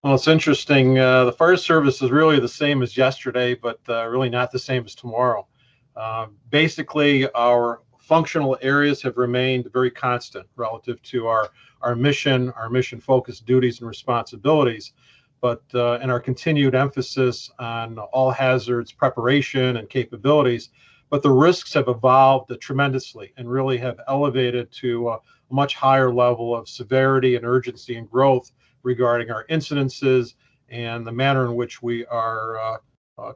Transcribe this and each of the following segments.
Well, it's interesting. The fire service is really the same as yesterday, but really not the same as tomorrow. Basically, our functional areas have remained very constant relative to our mission focused duties and responsibilities. But in our continued emphasis on all hazards preparation and capabilities, but the risks have evolved tremendously and really have elevated to a much higher level of severity and urgency and growth regarding our incidences and the manner in which we are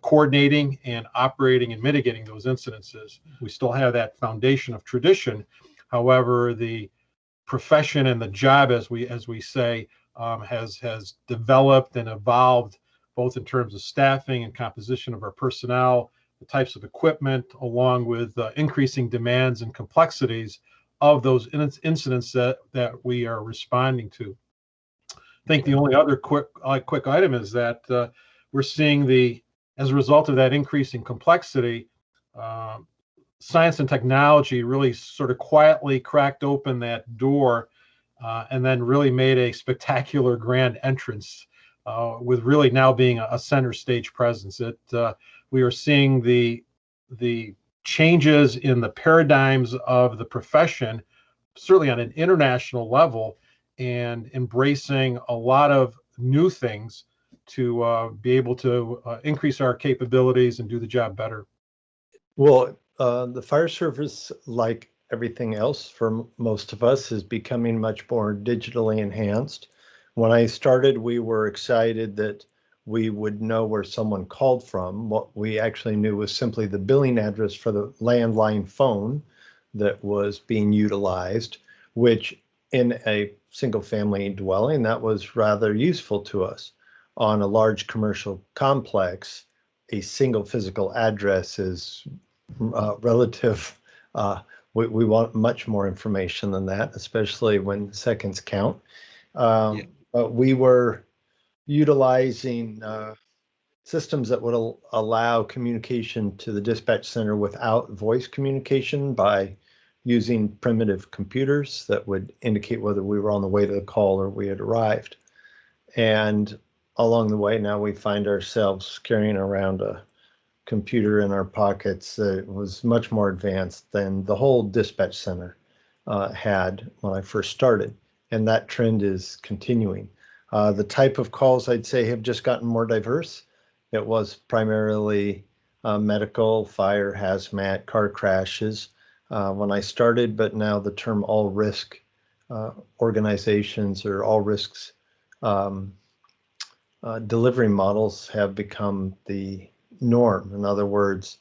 coordinating and operating and mitigating those incidences. We still have that foundation of tradition. However, the profession and the job, as we say, has developed and evolved both in terms of staffing and composition of our personnel, the types of equipment, along with increasing demands and complexities of those incidents that we are responding to. I think the only other quick item is that we're seeing as a result of that increasing complexity, science and technology really sort of quietly cracked open that door and then really made a spectacular grand entrance with really now being a center stage presence. We are seeing the changes in the paradigms of the profession, certainly on an international level, and embracing a lot of new things to be able to increase our capabilities and do the job better. Well, the fire service, like everything else for most of us, is becoming much more digitally enhanced. When I started, we were excited that we would know where someone called from. What we actually knew was simply the billing address for the landline phone that was being utilized, which in a single family dwelling, that was rather useful to us. On a large commercial complex, a single physical address is relative. We want much more information than that, especially when seconds count. But we were utilizing systems that would allow communication to the dispatch center without voice communication by using primitive computers that would indicate whether we were on the way to the call or we had arrived. And along the way, now we find ourselves carrying around a computer in our pockets that was much more advanced than the whole dispatch center had when I first started. And that trend is continuing. The type of calls, I'd say, have just gotten more diverse. It was primarily medical, fire, hazmat, car crashes when I started, but now the term all risk organizations or all risks delivery models have become the norm. In other words,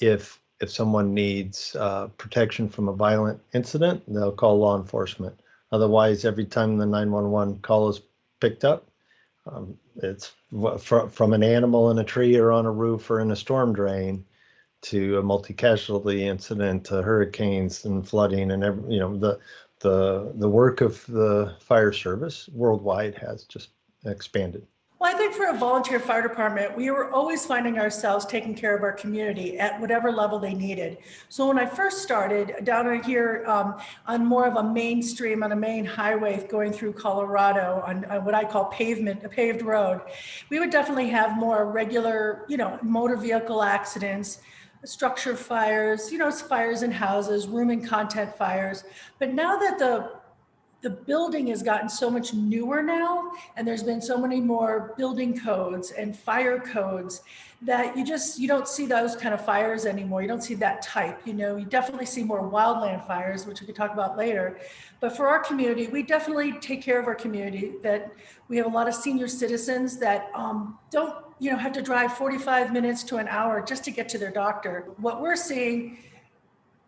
if someone needs protection from a violent incident, they'll call law enforcement. Otherwise, every time the 911 call is picked up, it's from an animal in a tree or on a roof or in a storm drain to a multi-casualty incident to hurricanes and flooding and the work of the fire service worldwide has just expanded. Well, I think for a volunteer fire department, we were always finding ourselves taking care of our community at whatever level they needed. So when I first started down here on more of a mainstream, on a main highway going through Colorado on what I call a paved road, we would definitely have more regular, motor vehicle accidents, structure fires, fires in houses, room and content fires. But now that the building has gotten so much newer now, and there's been so many more building codes and fire codes that you don't see those kind of fires anymore. You don't see that type, you definitely see more wildland fires, which we could talk about later. But for our community, we definitely take care of our community, that we have a lot of senior citizens that don't, have to drive 45 minutes to an hour just to get to their doctor. What we're seeing,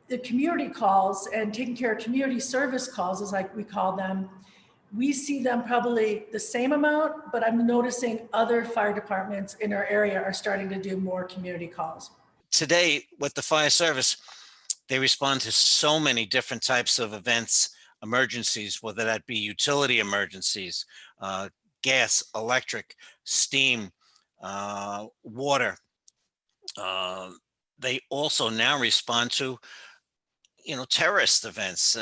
the community calls and taking care of community service calls, as we call them, we see them probably the same amount, but I'm noticing other fire departments in our area are starting to do more community calls. Today, with the fire service, they respond to so many different types of events, emergencies, whether that be utility emergencies, gas, electric, steam, water. They also now respond to terrorist events.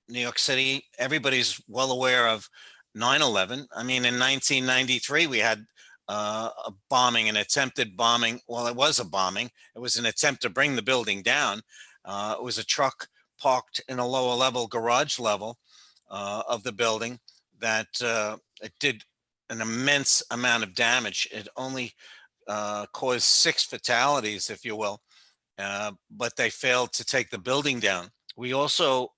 New York City, everybody's well aware of 9/11. I mean, in 1993, we had a bombing, an attempted bombing. Well, it was a bombing. It was an attempt to bring the building down. It was a truck parked in a lower level, garage level of the building that it did an immense amount of damage. It only caused 6 fatalities, if you will, but they failed to take the building down. We also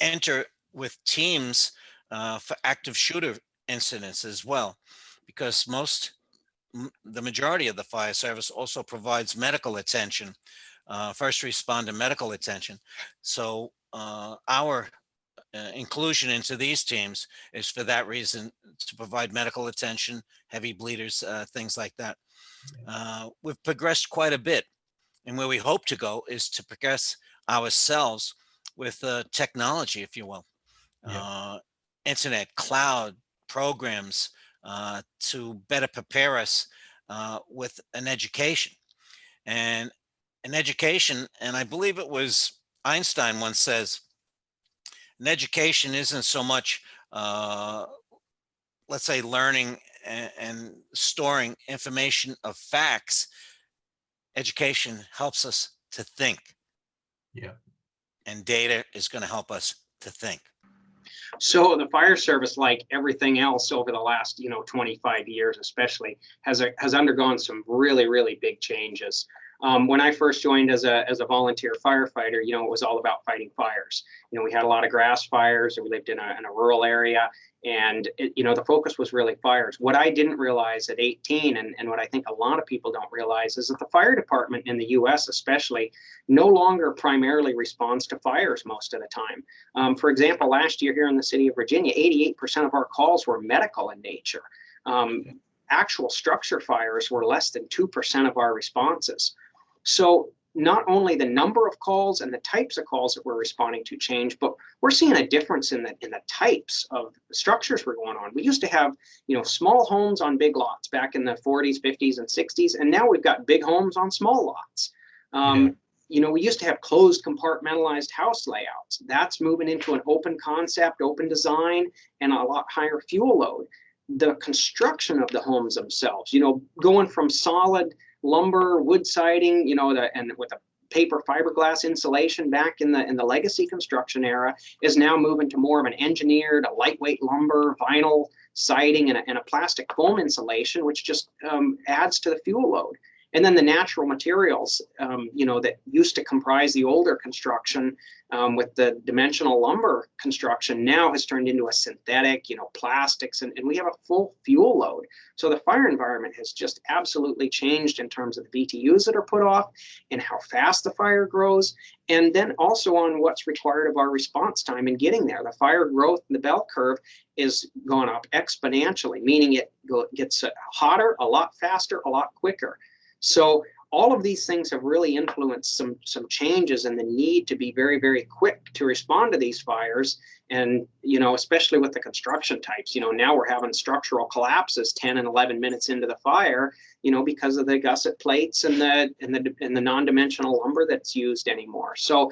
enter with teams for active shooter incidents as well, because the majority of the fire service also provides medical attention, first responder medical attention. So our inclusion into these teams is for that reason, to provide medical attention, heavy bleeders, things like that. We've progressed quite a bit, and where we hope to go is to progress ourselves with technology, if you will, Yeah. internet, cloud programs, to better prepare us with an education. And an education, and I believe it was Einstein once says, an education isn't so much, let's say, learning and storing information of facts. Education helps us to think, Yeah. and data is going to help us to think. So the fire service, like everything else over the last, 25 years, especially, has undergone some really, really big changes. When I first joined as a volunteer firefighter, it was all about fighting fires. We had a lot of grass fires. We lived in a rural area, and the focus was really fires. What I didn't realize at 18, and what I think a lot of people don't realize, is that the fire department in the U.S. especially no longer primarily responds to fires most of the time. For example, last year here in the city of Virginia, 88% of our calls were medical in nature. Actual structure fires were less than 2% of our responses. So not only the number of calls and the types of calls that we're responding to change, but we're seeing a difference in the types of structures we're going on. We used to have, small homes on big lots back in the 40s, 50s, and 60s, and now we've got big homes on small lots. We used to have closed compartmentalized house layouts. That's moving into an open concept, open design, and a lot higher fuel load. The construction of the homes themselves, going from solid lumber, wood siding, and with a paper fiberglass insulation back in the legacy construction era, is now moving to more of an engineered, a lightweight lumber, vinyl siding, and a plastic foam insulation, which just adds to the fuel load. And then the natural materials, that used to comprise the older construction with the dimensional lumber construction, now has turned into a synthetic, plastics, and we have a full fuel load. So the fire environment has just absolutely changed in terms of the BTUs that are put off and how fast the fire grows. And then also on what's required of our response time in getting there. The fire growth in the bell curve is going up exponentially, meaning it gets hotter, a lot faster, a lot quicker. So all of these things have really influenced some changes in the need to be very, very quick to respond to these fires. And, especially with the construction types, now we're having structural collapses 10 and 11 minutes into the fire, because of the gusset plates and the non-dimensional lumber that's used anymore. So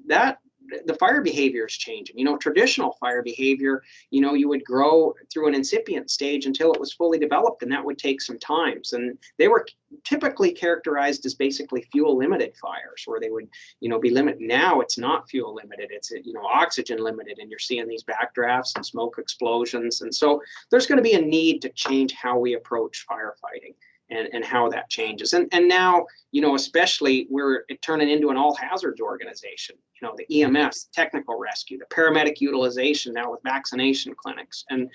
that the fire behavior is changing. Traditional fire behavior, you would grow through an incipient stage until it was fully developed, and that would take some times. And they were typically characterized as basically fuel limited fires, where they would, be limited. Now it's not fuel limited, it's, oxygen limited, and you're seeing these backdrafts and smoke explosions. And so there's going to be a need to change how we approach firefighting. And how that changes. And now, especially we're turning into an all hazards organization, the EMS, technical rescue, the paramedic utilization now with vaccination clinics. And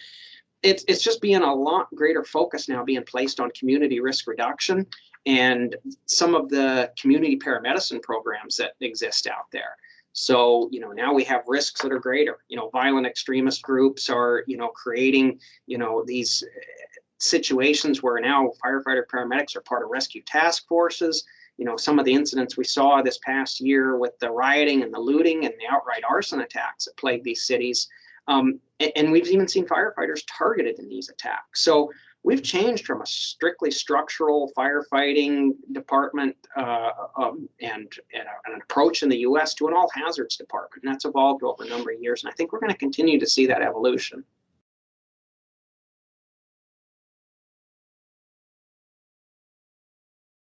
it's just being a lot greater focus now being placed on community risk reduction and some of the community paramedicine programs that exist out there. So, now we have risks that are greater. Violent extremist groups are, creating, these situations where now firefighter paramedics are part of rescue task forces. Some of the incidents we saw this past year with the rioting and the looting and the outright arson attacks that plagued these cities. And we've even seen firefighters targeted in these attacks. So we've changed from a strictly structural firefighting department and an approach in the U.S. to an all hazards department. And that's evolved over a number of years. And I think we're going to continue to see that evolution.